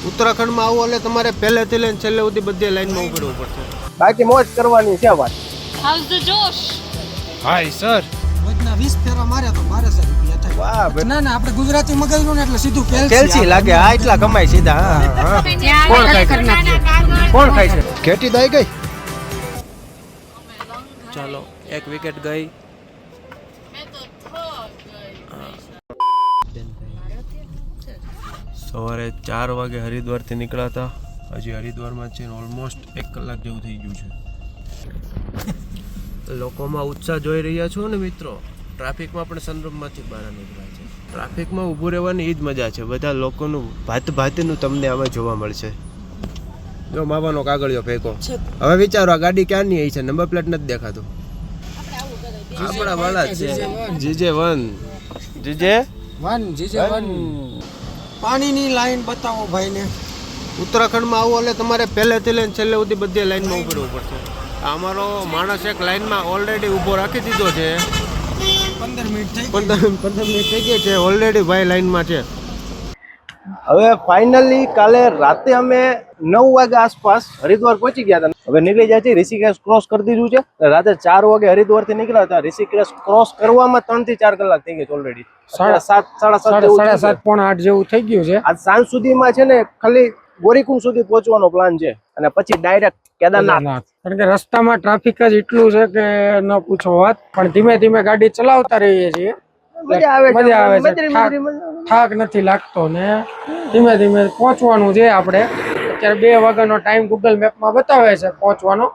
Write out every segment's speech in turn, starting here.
ઉત્તરાખંડમાં આવો એટલે તમારે પહેલેથી લઈને છેલ્લે સુધી બધી લાઈનમાં ઉભું પડશે. બાકી મોજ કરવાની છે વાત. How's the josh. Hi sir. રોજના 20 ફેરા માર્યા તો 12,000 રૂપિયા થાય. વાહ ભાઈ. ના ના આપણે ગુજરાતી મગજનું ને એટલે સીધું કેલ્સી લાગે. આ એટલા કમાય સીધા. હા કોણ ખાય છે? કોણ ખાય છે? ઘેટી દાઈ ગઈ. ચાલો એક વિકેટ ગઈ. સવારે 4 વાગે હરિદ્વારથી નીકળ્યા હતા. હજી હરિદ્વારમાં છે ઓલમોસ્ટ 1 કલાક જેવું થઈ ગયું છે. લોકોમાં ઉત્સાહ જોઈ રહ્યા છો ને મિત્રો. ટ્રાફિકમાં પણ સંદર્ભમાંથી બહાર નીકળ્યા છે. ટ્રાફિકમાં ઊભું રહેવાની એ જ મજા છે. બધા લોકોનું ભાતનું તમને આમાં જોવા મળશે. જો માવાનો કાગળિયો ફેંકો. હવે વિચારો આ ગાડી ક્યાંની આવી છે? નંબર પ્લેટ નથી દેખાતું. આપણા વાળા જ છે. GJ1 પાણીની લાઈન બતાવો ભાઈને. ઉત્તરાખંડમાં આવો એટલે તમારે પહેલેથી લઈને છેલ્લે સુધી બધી લાઈનમાં ઊભું રહેવું પડશે. અમારો માણસ એક લાઈનમાં ઓલરેડી ઊભો રાખી દીધો છે. 15 મિનિટ થઈ 15 મિનિટ થઈ ગઈ છે ઓલરેડી. ભાઈ લાઈનમાં છે. હવે ફાઇનલી કાલે રાતે અમે 9 વાગે આસપાસ હરિદ્વાર પહોંચી ગયા હતા. હવે નીકળી જાય છે. ઋષિકેશ ક્રોસ કરી દીધું છે. રાતે 4 વાગે હરિદ્વાર થી નીકળ્યા હતા. ઋષિકેશ ક્રોસ કરવામાં 3 થી 4 કલાક થઈ ગઈ છે ઓલરેડી. 7:30 પોણા 8 જેવું થઈ ગયું છે. આજ સાંજ સુધીમાં છે ને ખાલી ગોરીકુંડ સુધી પહોંચવાનો પ્લાન છે અને પછી ડાયરેક્ટ કેદારનાથ. કારણ કે રસ્તામાં ટ્રાફિક જ એટલું છે કે ન પૂછો વાત. પણ ધીમે ધીમે ગાડી ચલાવતા રહીએ છીએ. મજા આવે છે. થાક નથી લાગતો ને ધીમે ધીમે પહોંચવાનું છે. આપણે અત્યારે 2 વાગ્યાનો ટાઈમ ગૂગલ મેપમાં બતાવે છે પહોંચવાનો.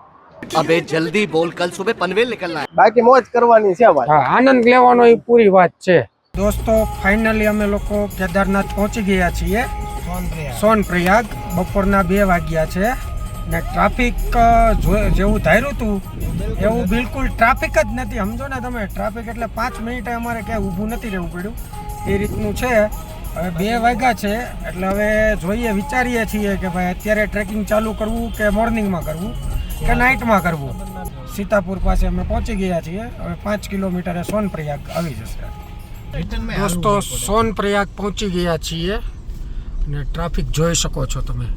અબે જલ્દી બોલ, કલ સુબહ પનવેલ निकलना है. બાકી મોજ કરવાની છે વાત. હા, આનંદ લેવાનો એ પૂરી વાત છે. દોસ્તો ફાઇનલી અમે લોકો કેદારનાથ પહોંચી ગયા છીએ. સોનપ્રયાગ બપોરના 2 વાગ્યા છે ને ટ્રાફિક જેવું ધાર્યું હતું એવું બિલકુલ ટ્રાફિક જ નથી. સમજો ને તમે, ટ્રાફિક એટલે 5 મિનિટે અમારે ક્યાંય ઊભું નથી રહેવું પડ્યું એ રીતનું છે. હવે 2 વાગ્યા છે એટલે હવે જોઈએ, વિચારીએ છીએ કે ભાઈ અત્યારે ટ્રેકિંગ ચાલુ કરવું કે મોર્નિંગમાં કરવું કે નાઇટમાં કરવું. સીતાપુર પાસે અમે પહોંચી ગયા છીએ. હવે 5 કિલોમીટરે સોનપ્રયાગ આવી જશે. દોસ્તો સોનપ્રયાગ પહોંચી ગયા છીએ ને ટ્રાફિક જોઈ શકો છો તમે.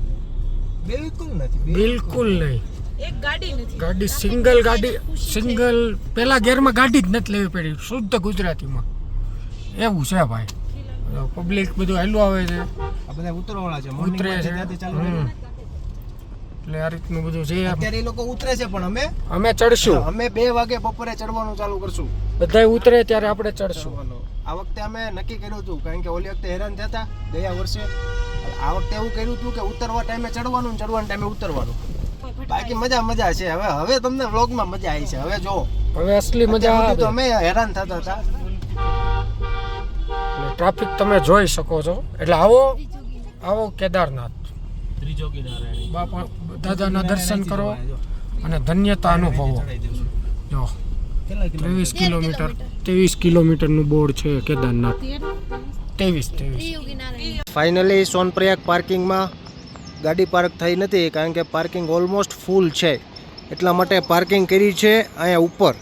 બિલકુલ નહીં. એક ગાડી નથી. ગાડી સિંગલ પેલા ગેરમાં ગાડી જ નથી લેવી પડી. શુદ્ધ ગુજરાતીમાં એવું છે ભાઈ. પબ્લિક બધું હેલું આવે છે. આ બધા ઉતરવાળા છે. ઉતરે છે. એટલે આ રીતનું બધું છે. અત્યારે એ લોકો ઉતરે છે પણ અમે ચડશું. અમે 2 વાગે બપોરે ચડવાનું ચાલુ કરશું. બધા ઉતરે ત્યારે આપણે ચડશું. આ વખતે અમે નક્કી કર્યું હતું કારણ કે ઓલી વખતે હેરાન થયા ગયા વર્ષે. આ વખતે એવું કર્યું હતું કે ઉતરવા ટાઈમે ચડવાનું, ચડવાના ટાઈમે ઉતરવાનું. બાકી મજા છે. હવે તમને વ્લોગમાં મજા આવી છે. હવે જો હવે અસલી મજા આવે. તો અમે હેરાન થતા હતા. ટ્રાફિક તમે જોઈ શકો છો. એટલે આવો કેદારનાથ. બાપા દાદાના દર્શન કરો અને ધન્યતા અનુભવો. જો 23 કિલોમીટરનું બોર્ડ છે કેદારનાથ. 23. ફાઇનલી સોનપ્રયાગ પાર્કિંગમાં ગાડી પાર્ક થઈ નથી કારણ કે પાર્કિંગ ઓલમોસ્ટ ફૂલ છે. એટલા માટે પાર્કિંગ કરી છે અહીંયા ઉપર.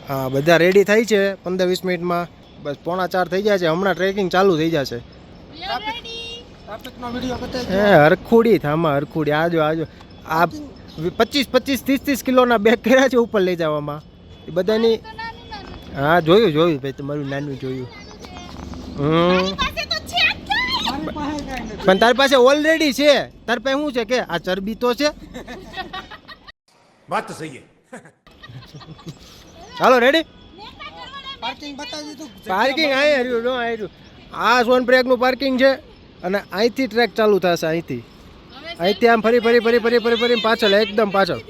હા, બધા રેડી થઈ છે 15-20 મિનિટમાં. બસ 3:45 થઈ ગયા છે. હમણાં ટ્રેકિંગ ચાલુ થઈ જશે. હરખુડી થામાં હરખુડી. આજો આ 25 30 કિલોના બેગ કર્યા છે ઉપર લઈ જવામાં. એ બધાની હા જોયું ભાઈ, તમારું નાનું જોયું. પણ તારી પાસે ઓલરેડી છે. તારી પાસે શું છે કે આ ચરબી તો છે. बात तो सही है. ચાલો રેડી. પાર્કિંગ બતાવી દીધું. પાર્કિંગ આવ્યું. આ સોનપ્રયાગનું પાર્કિંગ છે અને અહીંથી ટ્રેક ચાલુ થશે. અહીંથી આમ ફરી પાછળ, એકદમ પાછળ.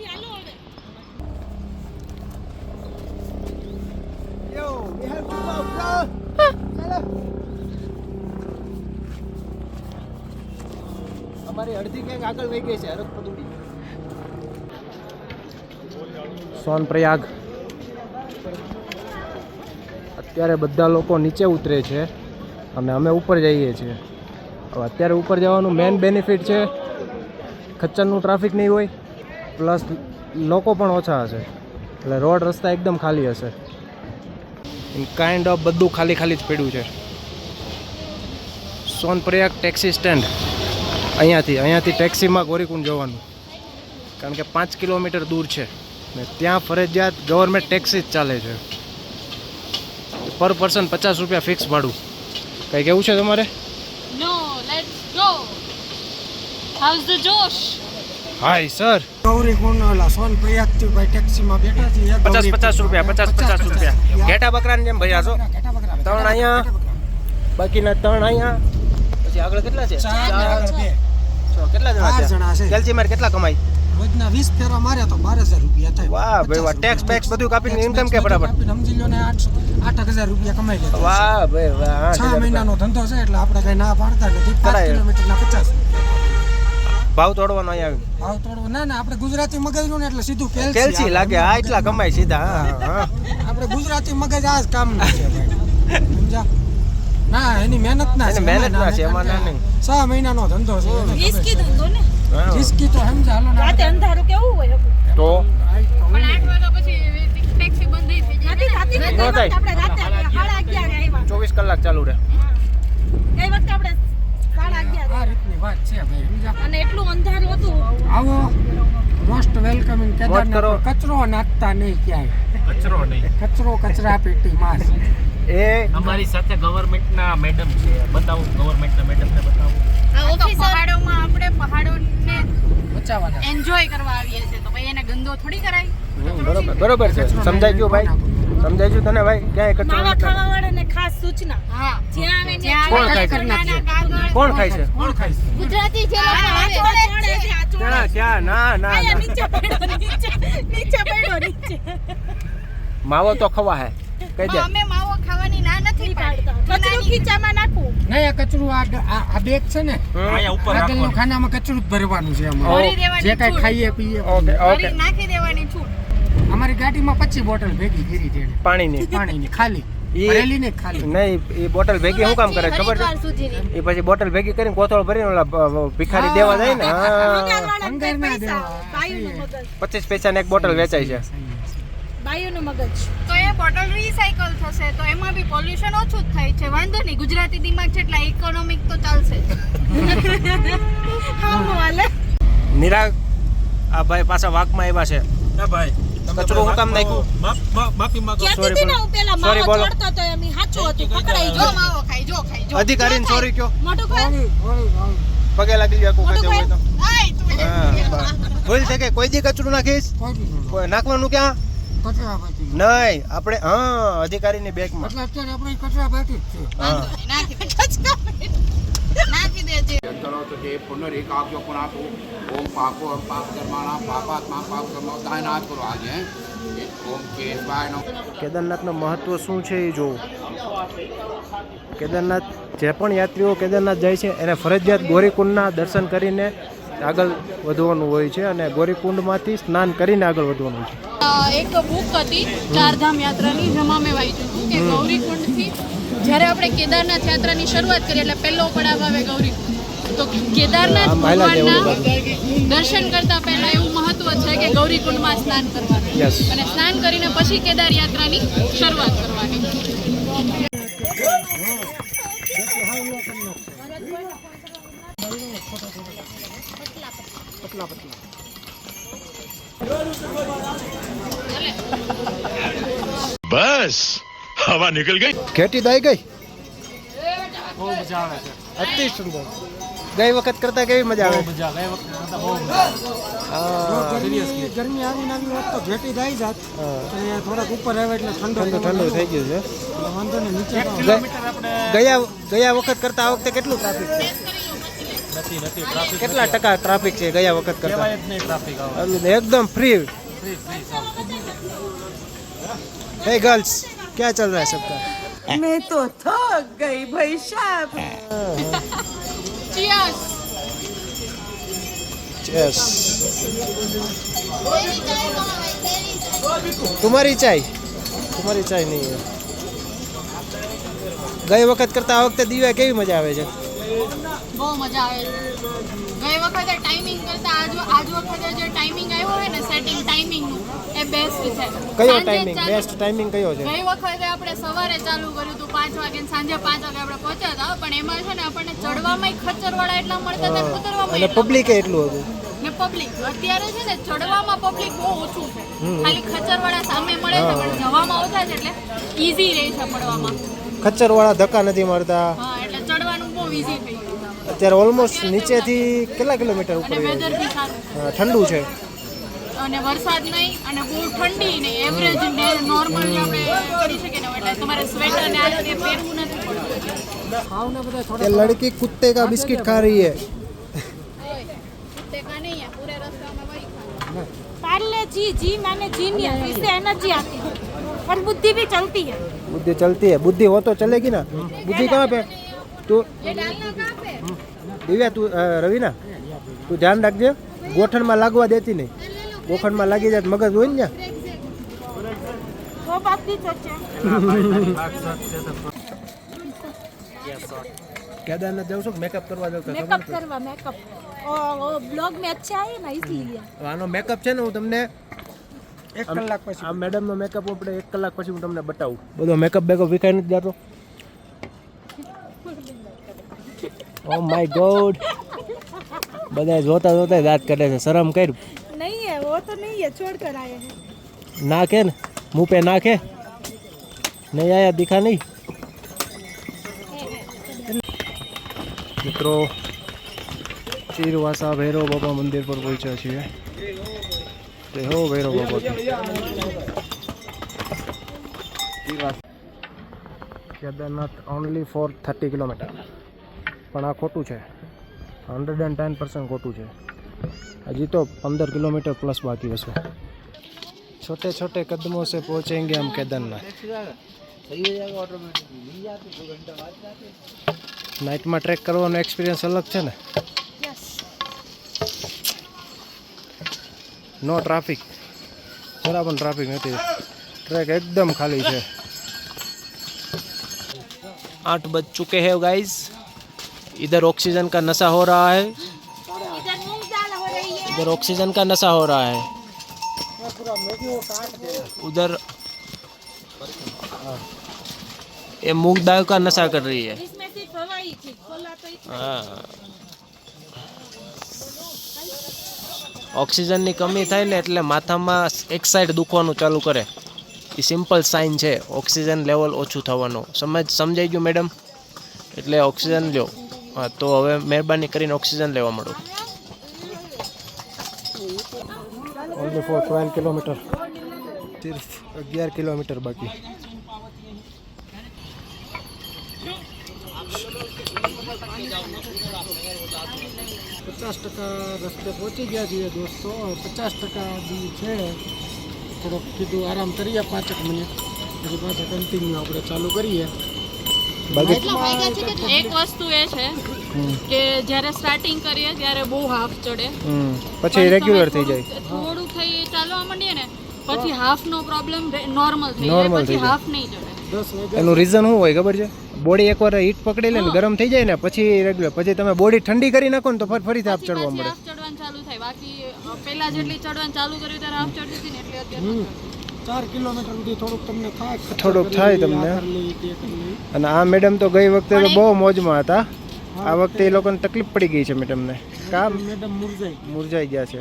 અમારી અડધી ગેંગ આગળ વહી ગઈ છે. સોનપ્રયાગ અત્યારે બધા લોકો નીચે ઉતરે છે અને અમે ઉપર જઈએ છીએ. હવે અત્યારે ઉપર જવાનું મેન બેનિફિટ છે ખચ્ચરનું ટ્રાફિક નહીં હોય, પ્લસ લોકો પણ ઓછા હશે એટલે રોડ રસ્તા એકદમ ખાલી હશે. કાઇન્ડ ઓફ બધું ખાલી જ પડ્યું છે. Sonprayag taxi stand. અહીંયાથી ટેક્સીમાં ગોરીકુંડ જવાનું, કારણ કે 5 કિલોમીટર દૂર છે ને ત્યાં ફરજિયાત ગવર્મેન્ટ ટેક્સી જ ચાલે છે. પર પર્સન 50 રૂપિયા ફિક્સ ભાડું. કંઈ કેવું છે તમારે? No, let's go. How's the Josh? Hi sir. Gaurikund ઓલા સોનપ્રયાગ થી ભાઈ ટેક્સીમાં બેઠા છીએ. 50 રૂપિયા. ઘેટા બકરાની જેમ ભર્યા છો. 3 અહીંયા, બાકીના 3 અહીંયા. પછી આગળ કેટલા છે? 4 કેટલા ચાર જણા છે. કેલ્ચી માર કેટલા કમાઈ? રોજના 20 ફેરા માર્યા તો 12,000 રૂપિયા થાય. વાહ ભાઈ વાહ. ટેક્સ બેક્સ બધું કાપીને ઇન્કમ કે બરાબર? સમજી લો ને 8,000 રૂપિયા કમાઈ લેતા. વાહ ભાઈ વાહ. 6 મહિનાનો ધંધો છે એટલે આપણે કઈ ના પાડતા નથી. 5 કરાય. કિલોમીટરના 50. ભાવ તોડવાનો અહીંયા આવીને. ભાવ તોડવો ના આપણે ગુજરાતી મગજનું ને એટલે સીધું કેલ્ચી લાગે. આ એટલા કમાય સીધા. હા. આપણે ગુજરાતી મગજ આ જ કામનું છે ભાઈ. સમજા? ના એની મહેનત ના છે. એની મહેનત ના છે, એમાં ના નહીં. 6 મહિનાનો ધંધો છે. રિસ્કી ધંધો ને. હા. રિસ્કી તો સમજા હાલો ને. રાતે અંધારું કેવું હોય? તો પણ 8 વાગ્યા પછી ટેક્સી બંધ થઈ જાય. નથી ન થાય. આપણે રાતે 11:30 આવ્યા. 24 કલાક ચાલુ રહે. ગઈ વખતે આપણે 11:30 આ રીતની વાત છે ભાઈ. સમજા? અને એટલું અંધારું હતું. આવો મોસ્ટ વેલકમિંગ મોજ કરો. કેદારનાથ. કચરો નાખતા નહીં ક્યાંય. કચરા પેટી માસ. એ અમારી સાથે ગવર્મેન્ટના મેડમ છે. બતાવું ગવર્મેન્ટના મેડમને બતાવું. આ ઓફિસર પહાડોમાં આપણે પહાડોને બચાવવાના. એન્જોય કરવા આવીએ છીએ તો ભાઈ એને ગંદો થોડી કરાય. બરોબર છે. સમજાઈ ગયું ભાઈ? સમજાઈ ગયું તને ભાઈ? ક્યાંય કચરો માવા નથી. ખાવા વાળાને ખાસ સૂચના. હા, જ્યાં આવે ત્યાં કોણ ખાય છે? કોણ ખાય છે? કોણ ખાય છે? ગુજરાતી જે લોકો આવે ક્યાં? ના ના ના. નીચે પડ્યો નીચે. માવો તો ખવા હે. કહી દે. અમે માવો ખાવાની ના નથી પાડતા. કચરો ખીચામાં નાખવું. નહીં આ કચરું આ બેગ છે ને અહીંયા ઉપર આગળનું રાખવાનું. ખાનામાં કચરું જ ભરવાનું છે અમારે. ભરી દેવાની જે કઈ છૂટ. ખાઈએ પીએ. Okay okay. ભરી નાખી દેવાની છૂટ. અમારી ગાડીમાં 25 બોટલ ભેગી કરી છે એને. પાણીની પાણીની ખાલી ઈ- ભરેલી ને ખાલી. નહીં, એ બોટલ ભેગી શું કામ કરે છે ખબર છે? હરિદ્વાર સુધીની. એ પછી બોટલ ભેગી કરીને કોથળ ભરીને ઓલા ભિખારી દેવા જાય ને. હા. અંગારવાળાને અંગાર ના પૈસા. દેવા. બાયુનું મગજ. 25 પૈસાની એક બોટલ વેચાય છે. બાયુનું મગજ. તો એ બોટલ રિસાયકલ થશે તો એમાં બી પોલ્યુશન ઓછું જ થાય છે. વાંધો નહીં, ગુજરાતી દિમાગ છે એટલે ઇકોનોમિક તો ચાલશે જ. હા હાલે. નિરાગ આ ભાઈ પાછા વાકમાં આવ્યા છે. ના ભાઈ કચરો હું કામ નાખ્યું? માફી માંગો. કહેતી હતી ને હું પેલા Sorry માવો બોલો. ચોડતો તો એમ ઈ સાચું હતું. પકડાઈ જો માવો ખાઈ જો ખાઈ જો. અધિકારીને સોરી કયો. મોટું ખાય. પગે લાગી ગયા કોઈ મોટું હોય તો. ખાય. આય તું. હા, ભૂલ છે કે કોઈ દી કચરું નાખીશ? કોઈ નાખવાનું ક્યાં? નહીં, આપણે હા અધિકારીની બેગમાં. એટલે અત્યારે આપણે કચરા પેટી જ છે. હા. નાખી દે. નાખી દેજે. તે પુનરેકાગ્યો પુનાતો ઓમ પાપો પાપ કર્માણા પાપાત્મા પાપ કર્મો દાયનાથ કરો આજે ઓમ કેશવાયનો. કેદારનાથનું મહત્વ શું છે એ જોવું. કેદારનાથ જે પણ યાત્રીઓ કેદારનાથ જાય છે એને ફરજિયાત ગોરીકુંડના દર્શન કરીને આગળ વધવાનું હોય છે અને ગોરીકુંડમાંથી સ્નાન કરીને આગળ વધવાનું છે. એક બુક હતી ચારધામ યાત્રાની, જેમાં મેં વાંચ્યું હતું કે ગૌરીકુંડથી જ્યારે આપણે કેદારનાથ યાત્રાની શરૂઆત કરીએ એટલે પહેલો પડાવ આવે ગૌરીકુંડ. તો કેદારનાથ ભગવાનના દર્શન કરતા પહેલા એવું મહત્વ છે કે ગૌરીકુંડમાં સ્નાન કરવાનું. Yes. અને સ્નાન કરીને પછી કેદાર યાત્રાની શરૂઆત કરવાની. बस हवा निकल गई. ઘેટી દાઈ ગઈ. બહુ મજા આવે છે. અતિ સુંદર. ગઈ વખત કરતા કેવી મજા આવે? મજા ગઈ વખતે કરતા બહુ મજા આવે. ગરમી આવીને આવી હોત તો ઘેટી જાય જાત. એ થોડાક ઉપર આવે એટલે ઠંડો ઠંડુ થઈ ગયું છે. વાંધો નહીં નીચે તો કિલોમીટર આપણે ગયા વખત કરતા આ વખતે કેટલું ટ્રાફિક છે? નથી ટ્રાફિક કેટલા ટકા ટ્રાફિક છે ગયા વખત કરતા? કહેવાય જ નહીં ટ્રાફિક આવે. एकदम फ्री. ફ્રી સાવ. हे गर्ल्स, क्या चल रहा है सबका? मैं तो थक गई भाई साहब। Cheers. Cheers. तुम्हारी चाय नहीं है. ગઈ વખત કરતા આ વખતે દીવા કેવી મજા આવે છે? બહુ મજા આવે છે. ગઈ વખતે ટાઈમિંગ કરતા આજ વખતે જે ટાઈમિંગ આવ્યો હોય ને સેટિંગ ટાઈમિંગનું એ બેસ્ટ છે. કયો સાંજે ટાઈમિંગ ચાલુ- બેસ્ટ ટાઈમિંગ કયો છે? ગઈ વખતે આપણે સવારે ચાલુ કર્યું હતું 5 વાગે ને સાંજે 5 વાગે આપણે પહોંચ્યા હતા, પણ એમાં છે ને આપણને ચડવામાં ખચ્ચરવાળા એટલા મળતા હતા ને ઉતરવામાં અને પબ્લિક એટલું હતું. ને પબ્લિક અત્યારે છે ને ચડવામાં પબ્લિક બહુ ઓછું છે, ખાલી ખચ્ચરવાળા સામે મળે છે પણ જવામાં ઓછા છે એટલે ઈઝી રહે છે પડવામાં. ખચ્ચરવાળા ધક્કા નથી મારતા. હા એટલે ચડવાનું બહુ ઈઝી થઈ ગયું છે. અત્યારે ઓલમોસ્ટ નીચેથી કેટલા કિલોમીટર ઉપર અને જાય વેધર છે? બી સારું છે ઠંડુ છે. અને વરસાદ નહીં અને બહુ ઠંડી નહીં, એવરેજ નોર્મલી આપણે કરી શકીએ ને એટલે તમારે સ્વેટર ને આ તે પહેરવું નથી પડતું. ये लड़की कुत्ते का बिस्किट खा रही है. कुत्ते का नहीं है, पूरे रास्ते में वही खाना. पार्ले जी माने जीनियस, इससे एनर्जी आती है और बुद्धि भी चलती है. बुद्धि चलती है. बुद्धि हो तो चलेगी ना. बुद्धि कहाँ पे? तू ये डालना कहाँ पे? दिव्या तू रवीना તું ધ્યાન રાખજે. ગોઠણમાં લાગવા દેતી નહીં. ગોઠણમાં લાગી જાય તો મગજ હોય ને ત્યાં. वो बात भी सच है. કેદારનાથ જાઉં છું મેકઅપ કરવા જાઉં मेकअप करवा मेकअप और वो ब्लॉग में अच्छा है ना इसलिए. આનો મેકઅપ છે ને હું તમને 1 કલાક પછી આ મેડમનો મેકઅપ આપણે 1 કલાક પછી હું તમને બતાવું. બધો મેકઅપ બેકઅપ વિખાઈ નથી જતો. Oh my God. બધા જોતા જોતા દાંત કાઢે છે. શરમ કર. नहीं है वो तो नहीं है, छोड़ कर आए हैं. नाके न मुंह पे नाके नहीं आया दिखा नहीं. મિત્રો ચીરવાસા ભૈરવ બાબા મંદિર પર પહોંચ્યા છીએ. તે હો ભૈરવ બાબા કેદારનાથ ઓનલી ફોર 30 કિલોમીટર. પણ આ ખોટું છે. 110% ખોટું છે. अभी तो 15 किलोमीटर प्लस बाकी बस. छोटे छोटे कदमों से पहुंचेंगे हम केदारनाथ. नाइट में ट्रेक करवानो एक्सपीरियंस अलग है ने. No traffic. जरा पण ट्राफिक नहीं. ट्रैक एकदम खाली है. 8 बज चुके हैं गाइस. इधर ऑक्सीजन का नशा हो रहा है. इधर मूंग दाल हो रही है. इधर ऑक्सीजन का नशा हो रहा है. उधर ये मूंग दाल का नशा कर रही है. इसमें सिर्फ हवा ही थी, खोला तो इतना. हाँ. ઓક્સિજનની કમી થાય ને એટલે માથામાં એક સાઈડ દુખવાનું ચાલુ કરે. એ સિમ્પલ સાઇન છે ઓક્સિજન લેવલ ઓછું થવાનું. સમજાઈ ગયું મેડમ? એટલે ઓક્સિજન લ્યો. હા તો હવે મહેરબાની કરીને ઓક્સિજન લેવા માંડો. Only for 12 kilometre. સિર્ફ 11 કિલોમીટર બાકી. પચાસ ટકા રસ્તે પહોંચી ગયા છીએ દોસ્તો. 50% હજી છે. થોડોક કીધું આરામ કરીએ 5 મિનિટ, પછી પાછા કન્ટિન્યુ આપણે ચાલુ કરીએ. એક વસ્તુ એ છે કે જ્યારે સ્ટાર્ટિંગ કરીએ ત્યારે બહુ હાફ ચડે, પછી રેગ્યુલર થઈ જાય. થોડું થઈ ચાલવા માંડીએ ને પછી હાફ નો પ્રોબ્લેમ નોર્મલ થઈ Normal જાય, થઈ પછી જાય. હાફ નહીં ચડે. 10 વાગ્યા એનું રીઝન શું હોય ખબર છે? બોડી એકવાર હીટ પકડી લે ને ગરમ થઈ જાય ને પછી રેગ્યુલર. પછી તમે બોડી ઠંડી કરી નાખો ને તો ફરીથી આપ ચડવા પછી મળે. હાફ ચડવાનું ચાલુ થાય. બાકી પહેલા જેટલી ચડવાનું ચાલુ કર્યું ત્યારે હાફ ચડતી હતી ને એટલે અત્યારે 4 કિલોમીટર સુધી થોડુંક તમને થાય. થોડુંક થાય તમને. અને આ મેડમ તો ગઈ વખતે તો બહુ મોજમાં હતા. આ વખતે એ લોકોને તકલીફ પડી ગઈ છે મેડમને. કામ મેડમ મુરઝાઈ ગયા છે.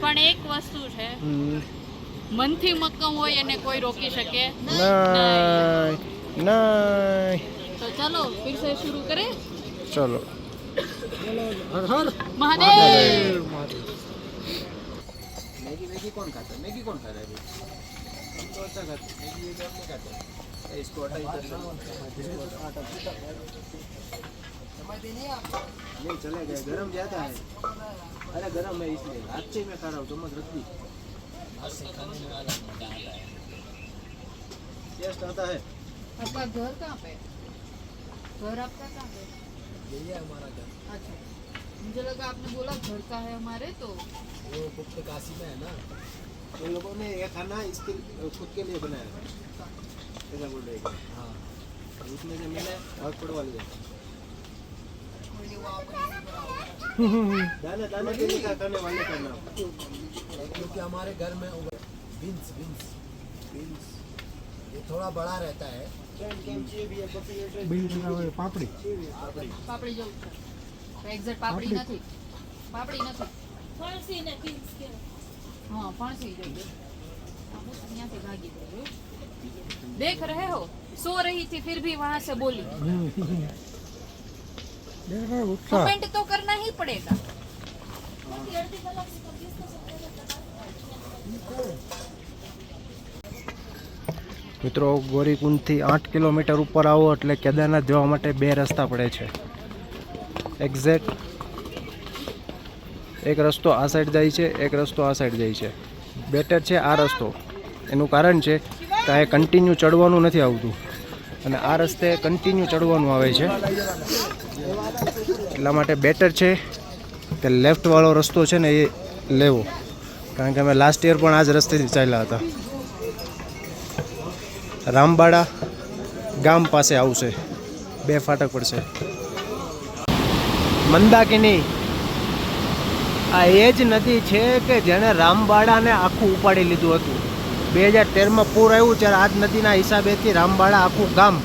પણ એક વસ્તુ છે, મનથી મક્કમ હોય એને કોઈ રોકી શકે નહીં નહીં. તો ચલો ફિર સે શુरू करें. ચલો. હર હર महादेव. मैगी कौन खाता है? मैगी कौन खाता है? तो अच्छा खाता है मैगी, ये नहीं खाता है. इसको हटा इधर से. नहीं चलेगा, गरम ज्यादा है. अरे गरम है इसलिए हाथ से मैं खा रहा हूँ. चम्मच रख दी. टेस्ट आता है. आपका घर कहाँ पे? घर आपका कहाँ पे? यही है हमारा घर. अच्छा, मुझे लगा आपने बोला घर का है हमारे, तो वो पुर्तगाली में है ना. उन लोगों ने ये खाना इसके खुद के लिए बनाया है. ऐसा बोल रहे हैं. हाँ. उसमें से मैंने भाग पड़वा लिया. दाना दाना देने का करने वाले का नाम क्योंकि हमारे घर में बीन्स बीन्स बीन्स ये थोड़ा बड़ा रहता है પાપડી પાપડી જવું છે એક્ઝેક્ટ પાપડી નથી પાપડી નથી ફણસી ને બીન્સ કે हाँ फणसी જોઈએ यहाँ से भागी गई देख रहे हो सो रही थी फिर भी वहां से बोली कमेंट तो करना ही पड़ेगा મિત્રો ગોરીકુંડથી 8 કિલોમીટર ઉપર આવો એટલે કેદારનાથ જવા માટે બે રસ્તા પડે છે એક્ઝેક્ટ એક રસ્તો આ સાઈડ જાય છે એક રસ્તો આ સાઈડ જાય છે બેટર છે આ રસ્તો એનું કારણ છે કે આ કન્ટિન્યુ ચડવાનું નથી આવતું અને આ રસ્તે કન્ટિન્યુ ચડવાનું આવે છે એટલા માટે બેટર છે કે લેફ્ટવાળો રસ્તો છે ને એ લેવો કારણ કે અમે લાસ્ટ યર પણ આ જ રસ્તેથી ચાલ્યા હતા રામબાડા ગામ પાસે આવશે બે ફાટક પડશે મંદાકિની આ એ જ નદી છે કે જેણે રામબાડાને આખું ઉપાડી લીધું હતું 2013માં પૂર આવ્યું ત્યારે આ જ નદીના હિસાબેથી રામબાડા આખું ગામ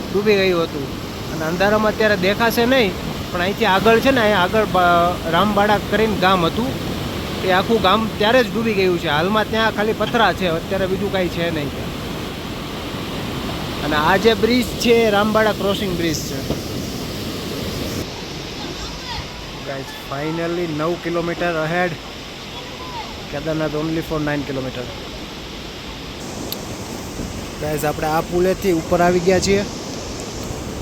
ડૂબી ગયું હતું અને અંધારામાં અત્યારે દેખાશે નહીં પણ અહીંથી આગળ છે ને અહીંયા આગળ રામબાડા કરીને ગામ હતું એ આખું ગામ ત્યારે જ ડૂબી ગયું છે હાલમાં ત્યાં ખાલી પથરા છે અત્યારે બીજું કાંઈ છે નહીં ત્યાં અને આ જે બ્રિજ છે રામબાડા ક્રોસિંગ બ્રિજ છે guys finally 9 kilometre ahead Kedarnath only for 9 kilometre guys આપણે આ પુલેથી ઉપર આવી ગયા છીએ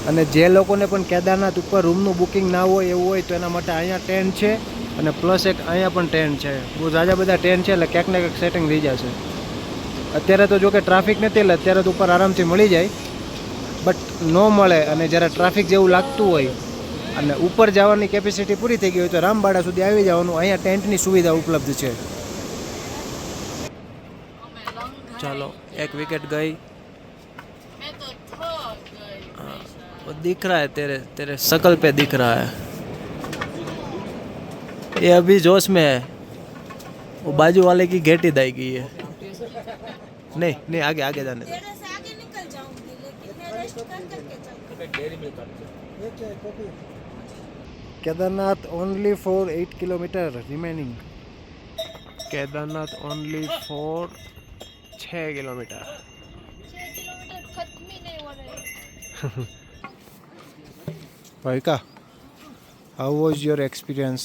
અને જે લોકોને પણ કેદારનાથ ઉપર રૂમનું બુકિંગ ના હોય એવું હોય તો એના માટે અહીંયા ટેન્ટ છે અને પ્લસ એક અહીંયા પણ ટેન્ટ છે બહુ ઝાઝા બધા ટેન્ટ છે એટલે ક્યાંક ને ક્યાંક સેટિંગ થઈ જશે અત્યારે તો જો કે ટ્રાફિક નથી એટલે અત્યારે તો ઉપર આરામથી મળી જાય બટ ન મળે અને જ્યારે ટ્રાફિક જેવું લાગતું હોય અને ઉપર જવાની કેપેસિટી પૂરી થઈ ગઈ હોય તો રામબાડા સુધી આવી જવાનું અહીંયા ટેન્ટની સુવિધા ઉપલબ્ધ છે ચાલો એક વિકેટ ગઈ मैं तो थक गई वो दिख रहा है तेरे शकल पे दिख रहा है ये अभी जोश में है वो बाजू वाले की घेटी दाई गई है नहीं नहीं आगे आगे जाने दो तेरे से आगे निकल जाऊंगी लेकिन मैं रेस्ट कर करके चलूंगी Kedarnath only for 8 kilometre remaining Kedarnath only for 6 kilometre 6 kilometre खत्म ही नहीं हो रहे ભાઈકા હાઉ વોઝ યોર એક્સપિરિયન્સ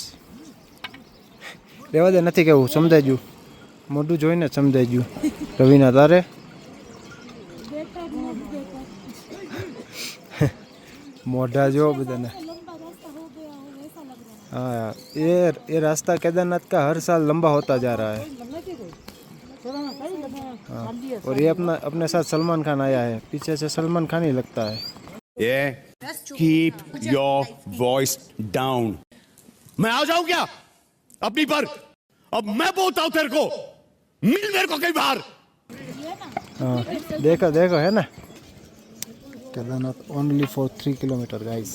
રહેવા દે નથી કેવું સમજાઈ ગયું મોઢું જોઈને જ સમજાઈ ગયું રવિના તારે મોઢા જો બધાને हाँ यार ये रास्ता केदारनाथ का हर साल लंबा होता जा रहा है हाँ और ये अपने साथ सलमान खान आया है पीछे से सलमान खान ही लगता है Yeah. Keep your voice down. मैं आ जाऊं क्या अपनी पर अब मैं बोलता हूं तेरे को मिल मेरे को कई बार हाँ देखो देखो है ना Kedarnath only for 3 kilometre guys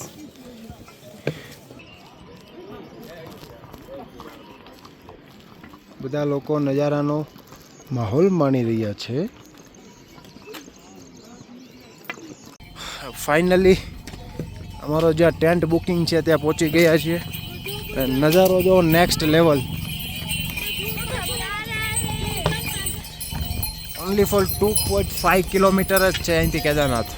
બધા લોકો નજારાનો માહોલ માણી રહ્યા છે ફાઇનલી અમારો જ્યાં ટેન્ટ બુકિંગ છે ત્યાં પહોંચી ગયા છીએ નજારો જો next level only for 2.5 kilometre જ છે અહીંથી કેદારનાથ